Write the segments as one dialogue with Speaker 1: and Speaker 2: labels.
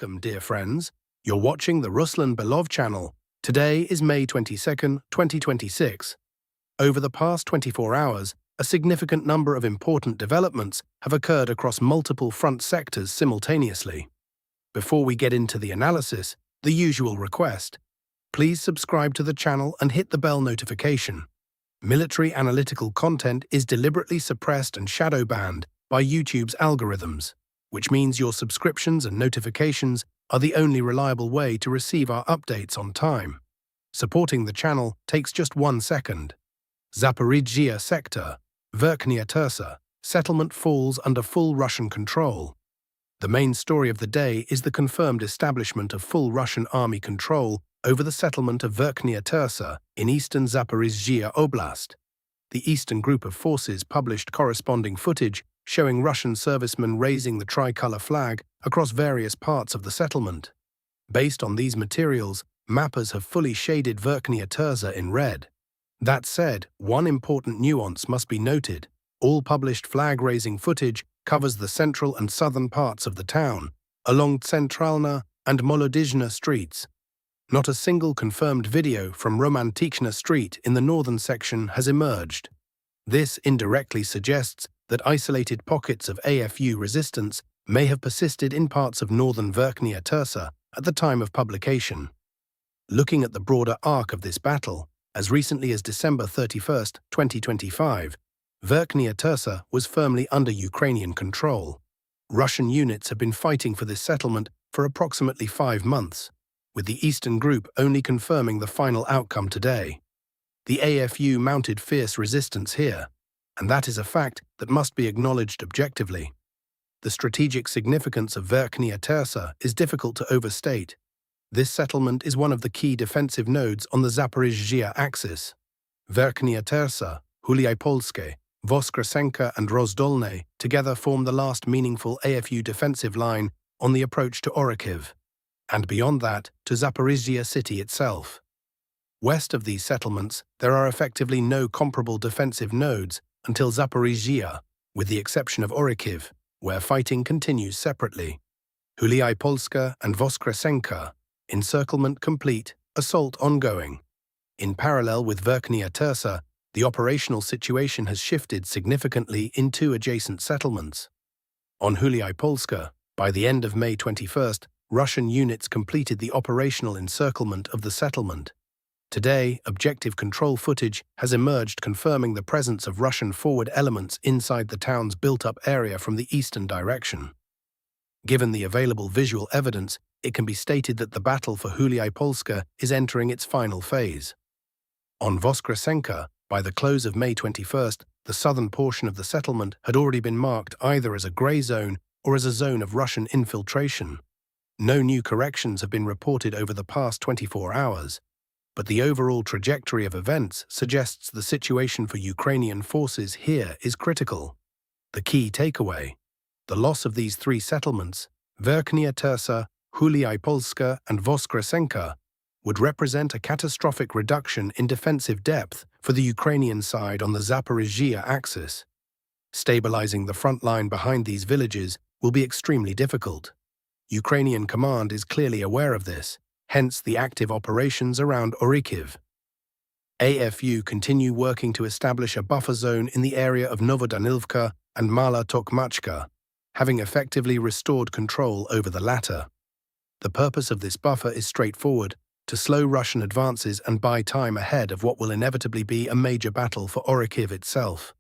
Speaker 1: Welcome, dear friends. You're watching the Ruslan Belov channel. Today is May 22nd, 2026. Over the past 24 hours, a significant number of important developments have occurred across multiple front sectors simultaneously. Before we get into the analysis, the usual request. Please subscribe to the channel and hit the bell notification. Military analytical content is deliberately suppressed and shadow banned by YouTube's algorithms, which means your subscriptions and notifications are the only reliable way to receive our updates on time. Supporting the channel takes just 1 second. Zaporizhzhia sector, Verkhnya Tersa, settlement falls under full Russian control. The main story of the day is the confirmed establishment of full Russian army control over the settlement of Verkhnya Tersa in eastern Zaporizhzhia Oblast. The eastern group of forces published corresponding footage showing Russian servicemen raising the tricolour flag across various parts of the settlement. Based on these materials, mappers have fully shaded Verkhnya Tersa in red. That said, one important nuance must be noted. All published flag-raising footage covers the central and southern parts of the town, along Tsentralna and Molodizhna streets. Not a single confirmed video from Romantichna Street in the northern section has emerged. This indirectly suggests that isolated pockets of AFU resistance may have persisted in parts of northern Verkhnya Tersa at the time of publication. Looking at the broader arc of this battle, as recently as December 31, 2025, Verkhnya Tersa was firmly under Ukrainian control. Russian units have been fighting for this settlement for approximately 5 months, with the Eastern Group only confirming the final outcome today. The AFU mounted fierce resistance here, and that is a fact that must be acknowledged objectively. The strategic significance of Verkhnya Tersa is difficult to overstate. This settlement is one of the key defensive nodes on the Zaporizhzhia axis. Verkhnya Tersa, Hulyapolske, Voskresenka and Rozdolne together form the last meaningful AFU defensive line on the approach to Orikhiv, and beyond that to Zaporizhzhia city itself. West of these settlements, there are effectively no comparable defensive nodes until Zaporizhzhia, with the exception of Orikhiv, where fighting continues separately. Hulyapolska and Voskresenka, encirclement complete, assault ongoing. In parallel with Verkhnya Tersa, the operational situation has shifted significantly in 2 adjacent settlements. On Hulyapolska, by the end of May 21st, Russian units completed the operational encirclement of the settlement. Today, objective control footage has emerged confirming the presence of Russian forward elements inside the town's built-up area from the eastern direction. Given the available visual evidence, it can be stated that the battle for Hulyapolska is entering its final phase. On Voskresenka, by the close of May 21st, the southern portion of the settlement had already been marked either as a grey zone or as a zone of Russian infiltration. No new corrections have been reported over the past 24 hours. But the overall trajectory of events suggests the situation for Ukrainian forces here is critical. The key takeaway: the loss of these 3 settlements, Verkhnya Tersa, Hulyapolska and Voskresenka, would represent a catastrophic reduction in defensive depth for the Ukrainian side on the Zaporizhzhia axis. Stabilizing the front line behind these villages will be extremely difficult. Ukrainian command is clearly aware of this, hence the active operations around Orikhiv. AFU continue working to establish a buffer zone in the area of Novodanilivka and Mala Tokmachka, having effectively restored control over the latter. The purpose of this buffer is straightforward: to slow Russian advances and buy time ahead of what will inevitably be a major battle for Orikhiv itself.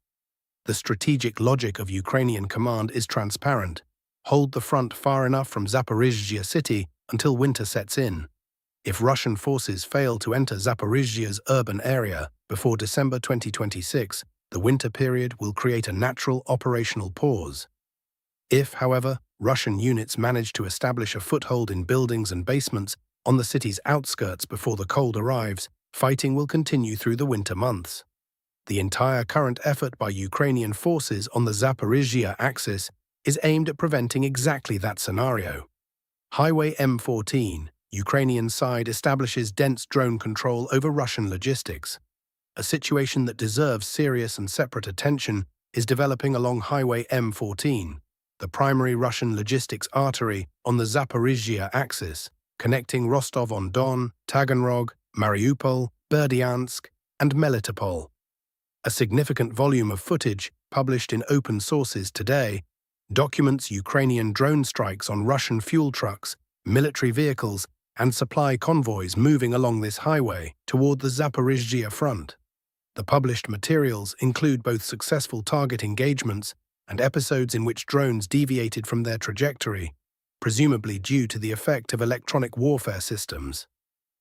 Speaker 1: The strategic logic of Ukrainian command is transparent: hold the front far enough from Zaporizhzhia city until winter sets in. If Russian forces fail to enter Zaporizhzhia's urban area before December 2026, the winter period will create a natural operational pause. If, however, Russian units manage to establish a foothold in buildings and basements on the city's outskirts before the cold arrives, fighting will continue through the winter months. The entire current effort by Ukrainian forces on the Zaporizhzhia axis is aimed at preventing exactly that scenario. Highway M14, Ukrainian side establishes dense drone control over Russian logistics. A situation that deserves serious and separate attention is developing along Highway M14. the primary Russian logistics artery on the Zaporizhzhia axis, connecting Rostov-on-Don, Taganrog, Mariupol, Berdyansk, and Melitopol. A significant volume of footage, published in open sources today, documents Ukrainian drone strikes on Russian fuel trucks, military vehicles, and supply convoys moving along this highway toward the Zaporizhzhia front. The published materials include both successful target engagements and episodes in which drones deviated from their trajectory, presumably due to the effect of electronic warfare systems.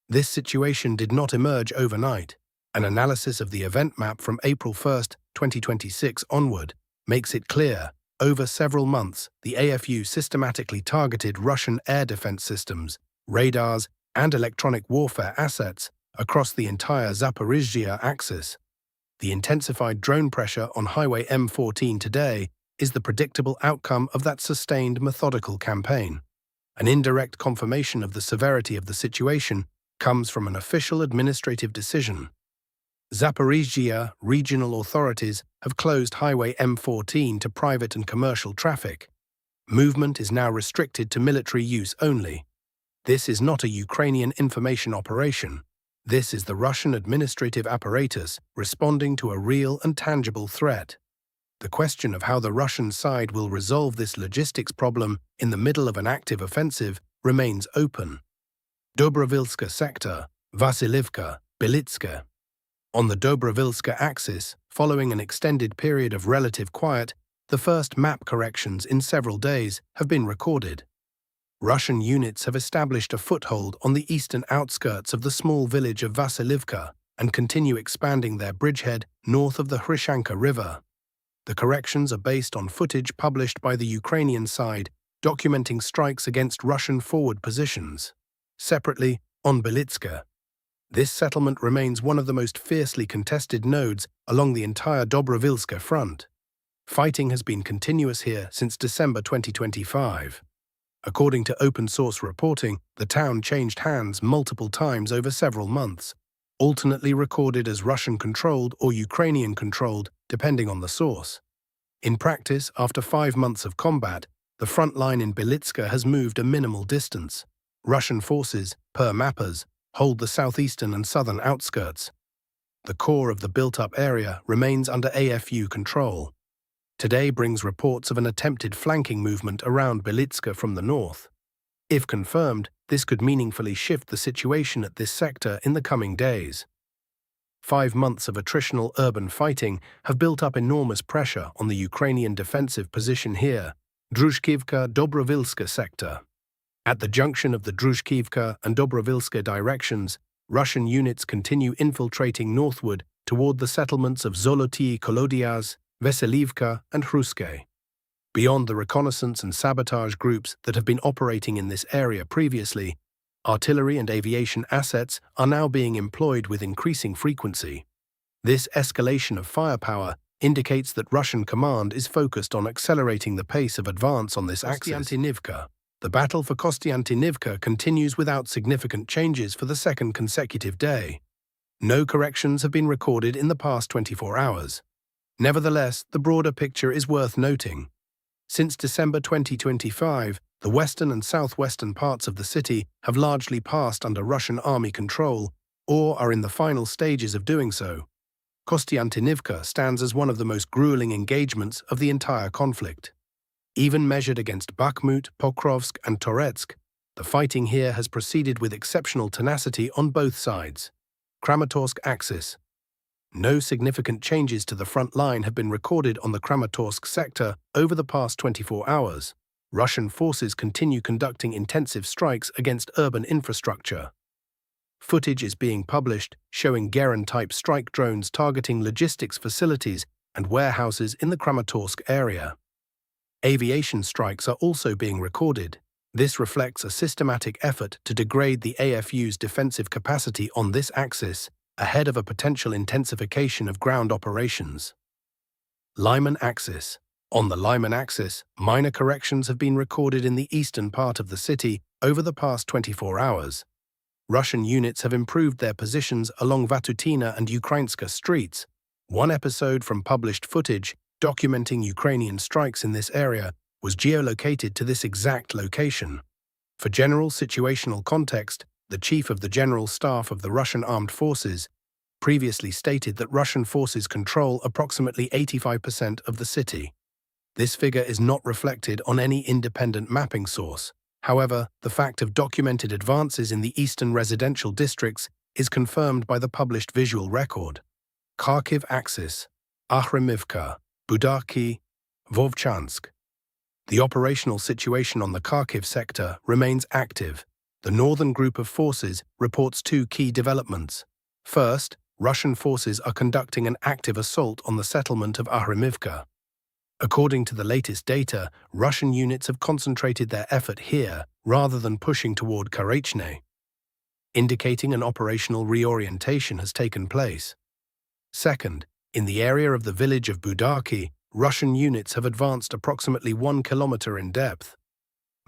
Speaker 1: This situation did not emerge overnight. An analysis of the event map from April 1, 2026 onward makes it clear, over several months, the AFU systematically targeted Russian air defense systems, radars, and electronic warfare assets across the entire Zaporizhzhia axis. The intensified drone pressure on Highway M14 today is the predictable outcome of that sustained methodical campaign. An indirect confirmation of the severity of the situation comes from an official administrative decision. Zaporizhzhia regional authorities have closed Highway M14 to private and commercial traffic. Movement is now restricted to military use only. This is not a Ukrainian information operation. This is the Russian administrative apparatus responding to a real and tangible threat. The question of how the Russian side will resolve this logistics problem in the middle of an active offensive remains open. Dobrovolska sector, Vasilivka, Belitska. On the Dobrovolska axis, following an extended period of relative quiet, the first map corrections in several days have been recorded. Russian units have established a foothold on the eastern outskirts of the small village of Vasilivka and continue expanding their bridgehead north of the Hrishanka River. The corrections are based on footage published by the Ukrainian side documenting strikes against Russian forward positions. Separately, on Belitska. This settlement remains one of the most fiercely contested nodes along the entire Dobrovolska front. Fighting has been continuous here since December 2025. According to open-source reporting, the town changed hands multiple times over several months, alternately recorded as Russian-controlled or Ukrainian-controlled, depending on the source. In practice, after 5 months of combat, the front line in Belitska has moved a minimal distance. Russian forces, per mappers, hold the southeastern and southern outskirts. The core of the built-up area remains under AFU control. Today brings reports of an attempted flanking movement around Belitska from the north. If confirmed, this could meaningfully shift the situation at this sector in the coming days. 5 months of attritional urban fighting have built up enormous pressure on the Ukrainian defensive position here, Druzhkivka-Dobrovolska sector. At the junction of the Druzhkivka and Dobrovolska directions, Russian units continue infiltrating northward toward the settlements of Zoloty Kolodyaz, Veselivka, and Hruske. Beyond the reconnaissance and sabotage groups that have been operating in this area previously, artillery and aviation assets are now being employed with increasing frequency. This escalation of firepower indicates that Russian command is focused on accelerating the pace of advance on this axis. Kostiantynivka. The battle for Kostiantynivka continues without significant changes for the second consecutive day. No corrections have been recorded in the past 24 hours. Nevertheless, the broader picture is worth noting. Since December 2025, the western and southwestern parts of the city have largely passed under Russian army control, or are in the final stages of doing so. Kostiantynivka stands as one of the most grueling engagements of the entire conflict. Even measured against Bakhmut, Pokrovsk, and Toretsk, the fighting here has proceeded with exceptional tenacity on both sides. Kramatorsk axis. No significant changes to the front line have been recorded on the Kramatorsk sector over the past 24 hours. Russian forces continue conducting intensive strikes against urban infrastructure. Footage is being published showing Geran-type strike drones targeting logistics facilities and warehouses in the Kramatorsk area. Aviation strikes are also being recorded. This reflects a systematic effort to degrade the AFU's defensive capacity on this axis, ahead of a potential intensification of ground operations. Lyman axis. On the Lyman axis, minor corrections have been recorded in the eastern part of the city over the past 24 hours. Russian units have improved their positions along Vatutina and Ukrainska streets. One episode from published footage documenting Ukrainian strikes in this area was geolocated to this exact location. For general situational context, the Chief of the General Staff of the Russian Armed Forces previously stated that Russian forces control approximately 85% of the city. This figure is not reflected on any independent mapping source. However, the fact of documented advances in the eastern residential districts is confirmed by the published visual record. Kharkiv axis, Orikhiv, Budarki, Vovchansk. The operational situation on the Kharkiv sector remains active. The northern group of forces reports two key developments. First, Russian forces are conducting an active assault on the settlement of Orikhiv. According to the latest data, Russian units have concentrated their effort here rather than pushing toward Kharkiv, indicating an operational reorientation has taken place. Second, in the area of the village of Budarki, Russian units have advanced approximately 1 kilometer in depth.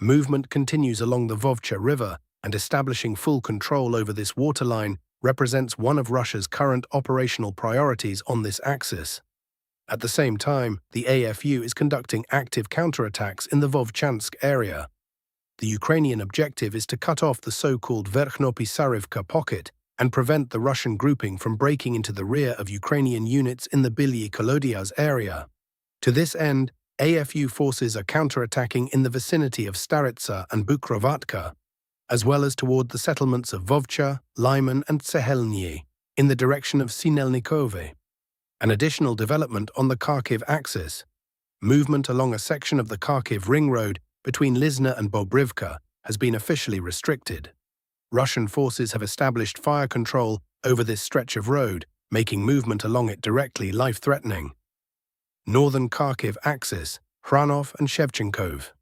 Speaker 1: Movement continues along the Vovcha River, and establishing full control over this waterline represents one of Russia's current operational priorities on this axis. At the same time, the AFU is conducting active counterattacks in the Vovchansk area. The Ukrainian objective is to cut off the so-called Verkhnopisarivka pocket and prevent the Russian grouping from breaking into the rear of Ukrainian units in the Bilyi-Kolodiaz area. To this end, AFU forces are counterattacking in the vicinity of Staritsa and Bukrovatka, as well as toward the settlements of Vovcha, Lyman and Tsehelny, in the direction of Sinelnikove. An additional development on the Kharkiv axis. Movement along a section of the Kharkiv ring road between Lizna and Bobrivka has been officially restricted. Russian forces have established fire control over this stretch of road, making movement along it directly life-threatening. Northern Kharkiv axis, Khranov and Shevchenkov.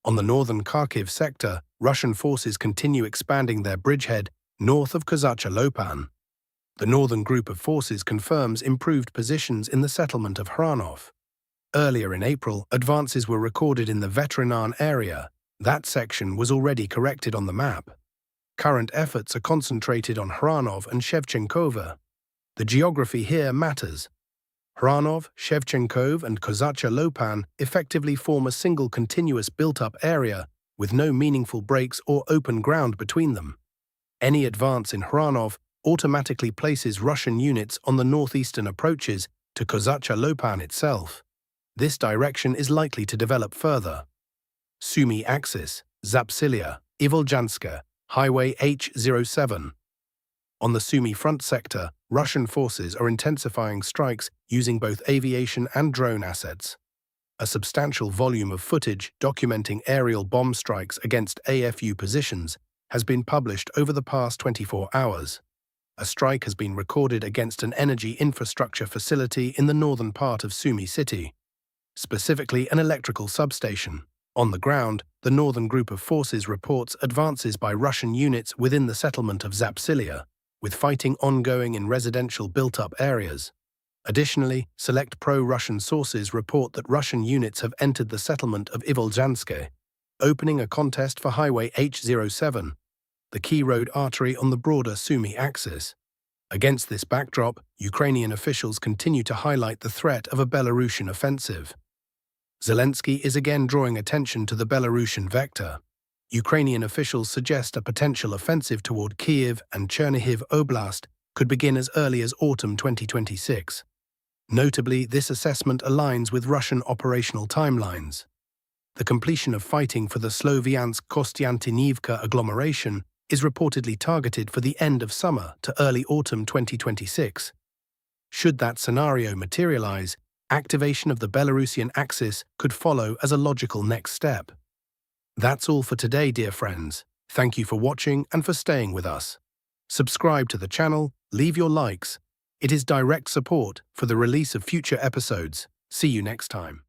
Speaker 1: On the northern Kharkiv sector, Russian forces continue expanding their bridgehead north of Kozacha Lopan. The northern group of forces confirms improved positions in the settlement of Khranov. Earlier in April, advances were recorded in the Veterinan area. That section was already corrected on the map. Current efforts are concentrated on Khranov and Shevchenkova. The geography here matters. Khranov, Shevchenkov and Kozacha Lopan effectively form a single continuous built-up area with no meaningful breaks or open ground between them. Any advance in Khranov automatically places Russian units on the northeastern approaches to Kozacha Lopan itself. This direction is likely to develop further. Sumy axis, Zaporizhzhia, Ivolzhanska, Highway H07. On the Sumy front sector, Russian forces are intensifying strikes using both aviation and drone assets. A substantial volume of footage documenting aerial bomb strikes against AFU positions has been published over the past 24 hours. A strike has been recorded against an energy infrastructure facility in the northern part of Sumy city, specifically an electrical substation. On the ground, the northern group of forces reports advances by Russian units within the settlement of Zaporizhzhia, with fighting ongoing in residential built-up areas. Additionally, select pro-Russian sources report that Russian units have entered the settlement of Ivolzhanska, opening a contest for Highway H07, the key road artery on the broader Sumy axis. Against this backdrop, Ukrainian officials continue to highlight the threat of a Belarusian offensive. Zelensky is again drawing attention to the Belarusian vector. Ukrainian officials suggest a potential offensive toward Kyiv and Chernihiv Oblast could begin as early as autumn 2026. Notably, this assessment aligns with Russian operational timelines. The completion of fighting for the Sloviansk-Kostiantynivka agglomeration is reportedly targeted for the end of summer to early autumn 2026. Should that scenario materialize, activation of the Belarusian axis could follow as a logical next step. That's all for today, dear friends. Thank you for watching and for staying with us. Subscribe to the channel, leave your likes. It is direct support for the release of future episodes. See you next time.